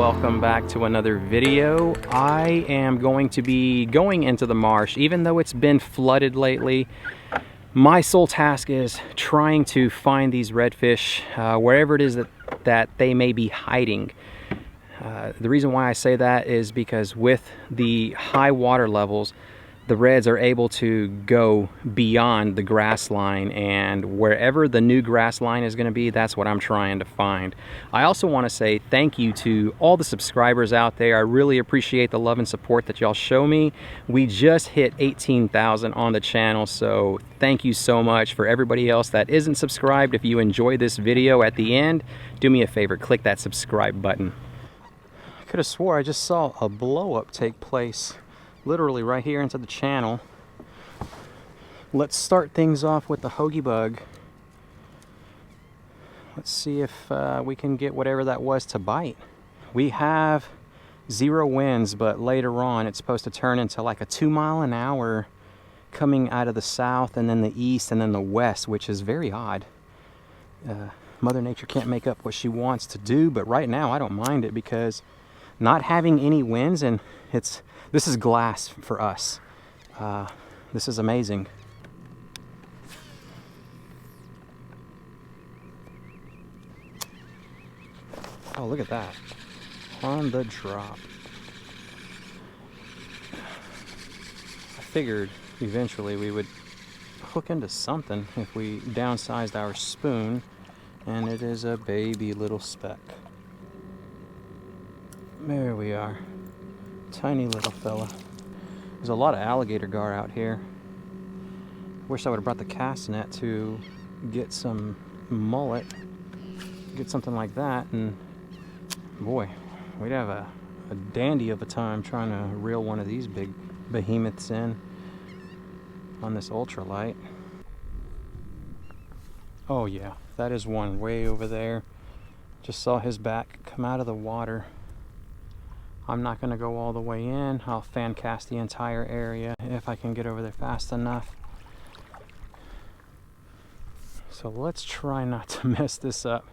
welcome back to another video. I am going to be going into the marsh. Even though it's been flooded lately, my sole task is trying to find these redfish wherever it is that they may be hiding. The reason why I say that is because with the high water levels, the reds are able to go beyond the grass line, and wherever the new grass line is going to be, that's what I'm trying to find. I also want to say thank you to all the subscribers out there. I really appreciate the love and support that y'all show me. We just hit 18,000 on the channel, so thank you so much. For everybody else that isn't subscribed, if you enjoy this video at the end, do me a favor, click that subscribe button. I could have swore I just saw a blow up take place literally right here into the channel. Let's start things off with the hoagie bug. Let's see if we can get whatever that was to bite. We have 0 winds, but later on it's supposed to turn into like a 2 mile an hour coming out of the south and then the east and then the west, which is very odd. Mother Nature can't make up what she wants to do, but right now I don't mind it because not having any winds, and this is glass for us. This is amazing. Oh, look at that. On the drop. I figured eventually we would hook into something if we downsized our spoon, and it is a baby little speck. There we are. Tiny little fella. There's a lot of alligator gar out here. Wish I would have brought the cast net to get some mullet, get something like that, and boy, we'd have a dandy of a time trying to reel one of these big behemoths in on this ultralight. Oh yeah, that is one way over there. Just saw his back come out of the water. I'm not going to go all the way in. I'll fan cast the entire area if I can get over there fast enough. So let's try not to mess this up,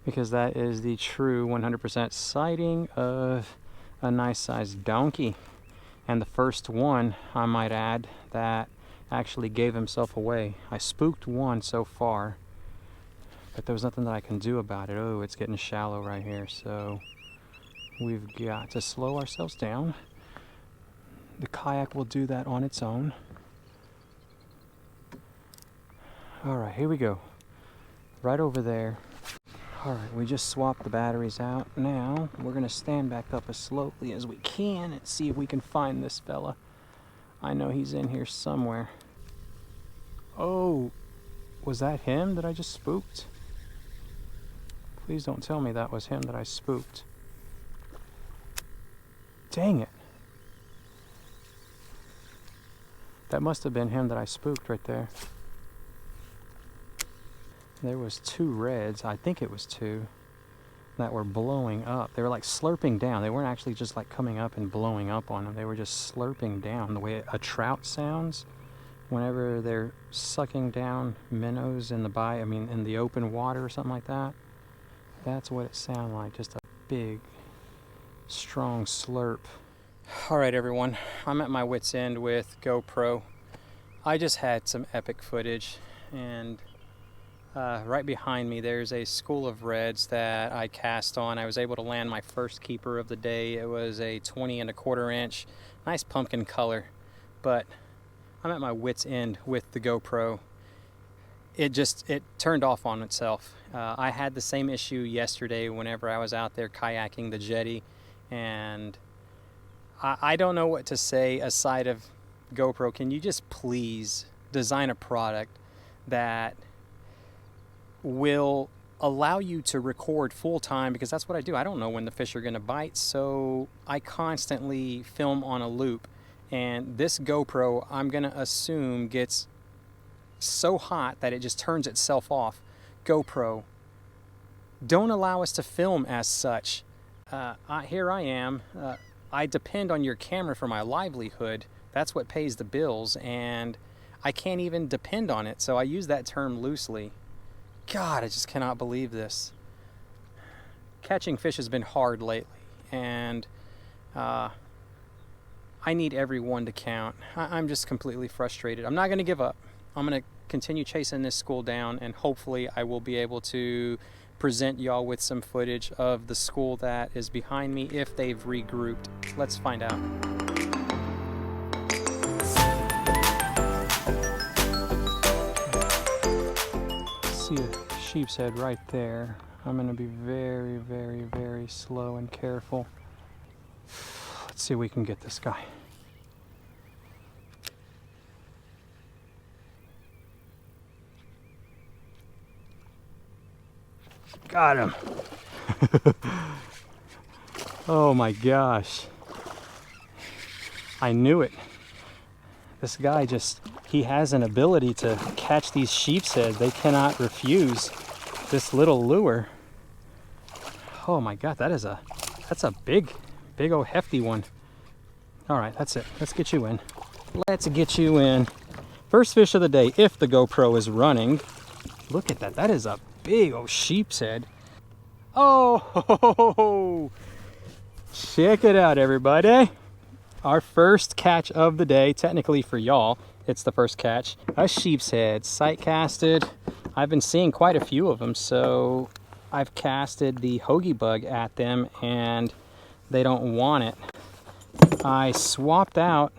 because that is the true 100% sighting of a nice sized donkey. And the first one, I might add, that actually gave himself away. I spooked one so far, but there was nothing that I can do about it. Oh, it's getting shallow right here, so we've got to slow ourselves down. The kayak will do that on its own. Alright, here we go. Right over there. Alright, we just swapped the batteries out. Now, we're going to stand back up as slowly as we can and see if we can find this fella. I know he's in here somewhere. Oh, was that him that I just spooked? Please don't tell me that was him that I spooked. Dang it. That must have been him that I spooked right there. There was 2 reds, I think it was 2, that were blowing up. They were like slurping down. They weren't actually just like coming up and blowing up on them. They were just slurping down the way a trout sounds whenever they're sucking down minnows in the open water or something like that. That's what it sounded like, just a big strong slurp. Alright everyone, I'm at my wit's end with GoPro. I just had some epic footage, and right behind me there's a school of reds that I cast on. I was able to land my first keeper of the day. It was a 20 1/4 inch, nice pumpkin color, but I'm at my wit's end with the GoPro. It turned off on itself. I had the same issue yesterday whenever I was out there kayaking the jetty, and I don't know what to say aside of, GoPro, can you just please design a product that will allow you to record full time, because that's what I do. I don't know when the fish are going to bite, so I constantly film on a loop, and this GoPro, I'm going to assume, gets so hot that it just turns itself off. GoPro, don't allow us to film as such. Here I am. I depend on your camera for my livelihood. That's what pays the bills, and I can't even depend on it, so I use that term loosely. God, I just cannot believe this. Catching fish has been hard lately, and I need every one to count. I'm just completely frustrated. I'm not going to give up. I'm going to continue chasing this school down, and hopefully I will be able to present y'all with some footage of the school that is behind me if they've regrouped. Let's find out. See a sheep's head right there. I'm going to be very, very, very slow and careful. Let's see if we can get this guy. Got him. Oh my gosh. I knew it. This guy he has an ability to catch these sheep's heads. They cannot refuse this little lure. Oh my God, that's a big old hefty one. All right, that's it. Let's get you in. Let's get you in. First fish of the day, if the GoPro is running. Look at that. That is a big old sheep's head. Oh, check it out, everybody. Our first catch of the day, technically for y'all, it's the first catch. A sheep's head, sight casted. I've been seeing quite a few of them, so I've casted the hoagie bug at them and they don't want it. I swapped out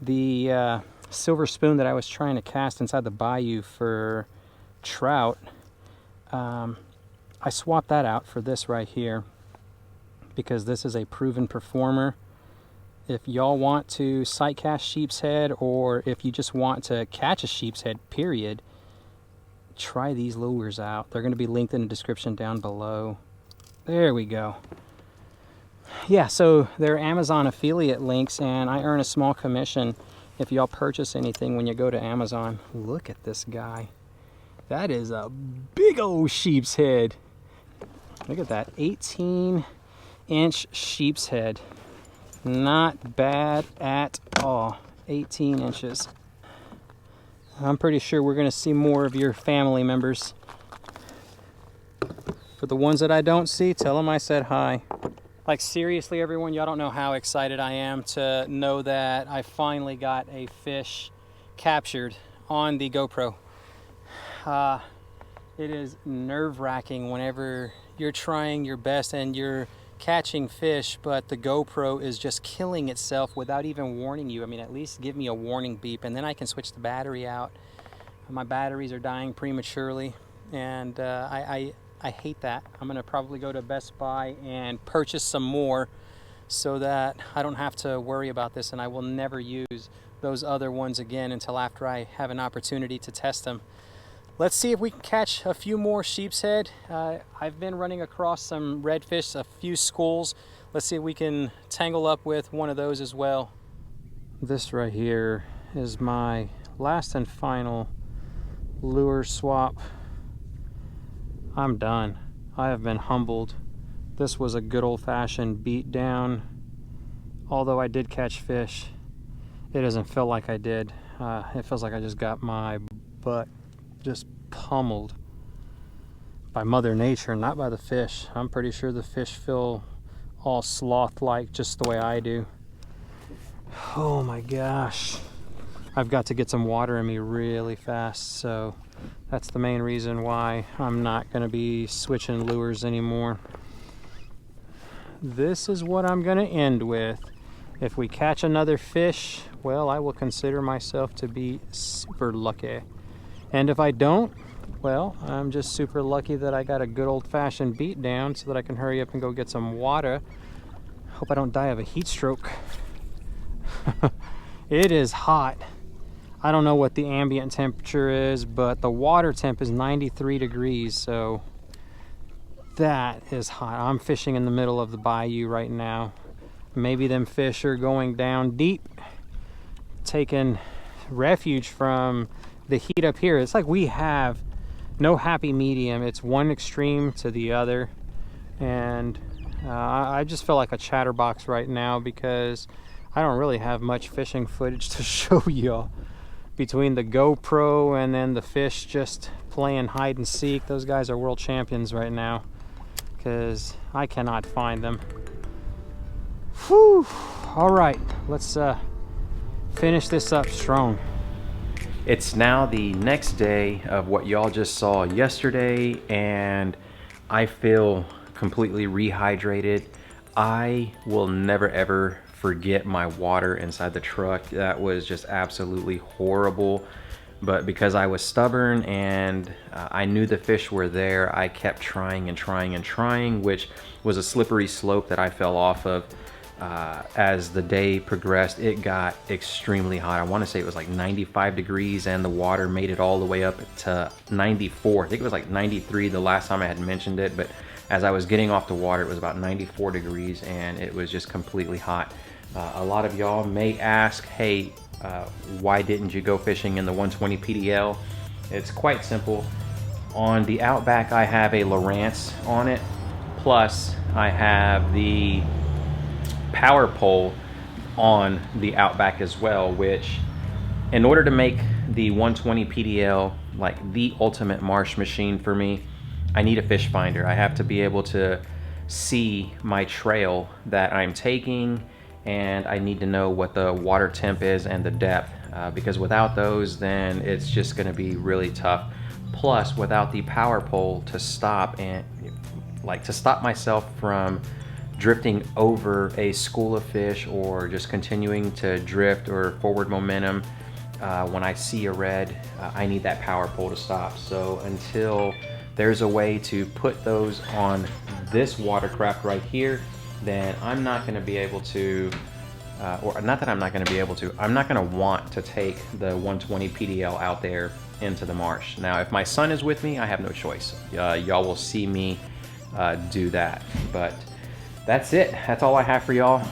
the silver spoon that I was trying to cast inside the bayou for trout. I swapped that out for this right here because this is a proven performer. If y'all want to sight cast sheep's head, or if you just want to catch a sheep's head, period, try these lures out. They're going to be linked in the description down below. There we go. Yeah, so they're Amazon affiliate links, and I earn a small commission if y'all purchase anything when you go to Amazon. Look at this guy. That is a big old sheep's head. Look at that, 18-inch sheep's head. Not bad at all. 18 inches. I'm pretty sure we're going to see more of your family members. For the ones that I don't see, tell them I said hi. Like, seriously, everyone, y'all don't know how excited I am to know that I finally got a fish captured on the GoPro. It is nerve-wracking whenever you're trying your best and you're catching fish, but the GoPro is just killing itself without even warning you. I mean, at least give me a warning beep, and then I can switch the battery out. My batteries are dying prematurely, and I hate that. I'm gonna probably go to Best Buy and purchase some more so that I don't have to worry about this, and I will never use those other ones again until after I have an opportunity to test them. Let's see if we can catch a few more sheep's head. I've been running across some redfish, a few schools. Let's see if we can tangle up with one of those as well. This right here is my last and final lure swap. I'm done. I have been humbled. This was a good old-fashioned beatdown. Although I did catch fish, it doesn't feel like I did. It feels like I just got my butt just pummeled by Mother Nature, not by the fish. I'm pretty sure the fish feel all sloth-like just the way I do. Oh my gosh. I've got to get some water in me really fast, so that's the main reason why I'm not going to be switching lures anymore. This is what I'm going to end with. If we catch another fish, well, I will consider myself to be super lucky. And if I don't, well, I'm just super lucky that I got a good old-fashioned beat down so that I can hurry up and go get some water. Hope I don't die of a heat stroke. It is hot. I don't know what the ambient temperature is, but the water temp is 93 degrees, so that is hot. I'm fishing in the middle of the bayou right now. Maybe them fish are going down deep, taking refuge from the heat up here. It's like we have no happy medium. It's one extreme to the other, and I just feel like a chatterbox right now because I don't really have much fishing footage to show y'all. Between the GoPro and then the fish just playing hide and seek, those guys are world champions right now because I cannot find them. Whew. All right, let's finish this up strong. It's now the next day of what y'all just saw yesterday, and I feel completely rehydrated. I will never ever forget my water inside the truck. That was just absolutely horrible. But because I was stubborn and I knew the fish were there, I kept trying and trying and trying, which was a slippery slope that I fell off of. As the day progressed, it got extremely hot. I want to say it was like 95 degrees, and the water made it all the way up to 94. I think it was like 93 the last time I had mentioned it, but as I was getting off the water, it was about 94 degrees, and it was just completely hot. A lot of y'all may ask, hey, why didn't you go fishing in the 120 PDL? It's quite simple. On the Outback, I have a Lowrance on it, plus I have the power pole on the Outback as well, which in order to make the 120 PDL like the ultimate marsh machine for me, I need a fish finder. I have to be able to see my trail that I'm taking, and I need to know what the water temp is and the depth, because without those, then it's just going to be really tough. Plus, without the power pole to stop and to stop myself from drifting over a school of fish, or just continuing to drift or forward momentum, when I see a red, I need that power pole to stop. So until there's a way to put those on this watercraft right here, then I'm not going to be able to, or not that I'm not going to be able to, I'm not going to want to take the 120 PDL out there into the marsh. Now, if my son is with me, I have no choice. Y'all will see me do that. But that's it. That's all I have for y'all.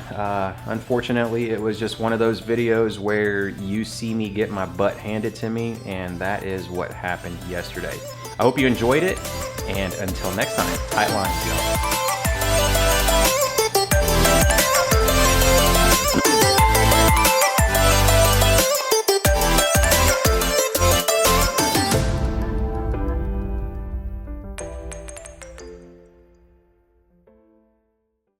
Unfortunately, it was just one of those videos where you see me get my butt handed to me, and that is what happened yesterday. I hope you enjoyed it, and until next time, tight lines, y'all.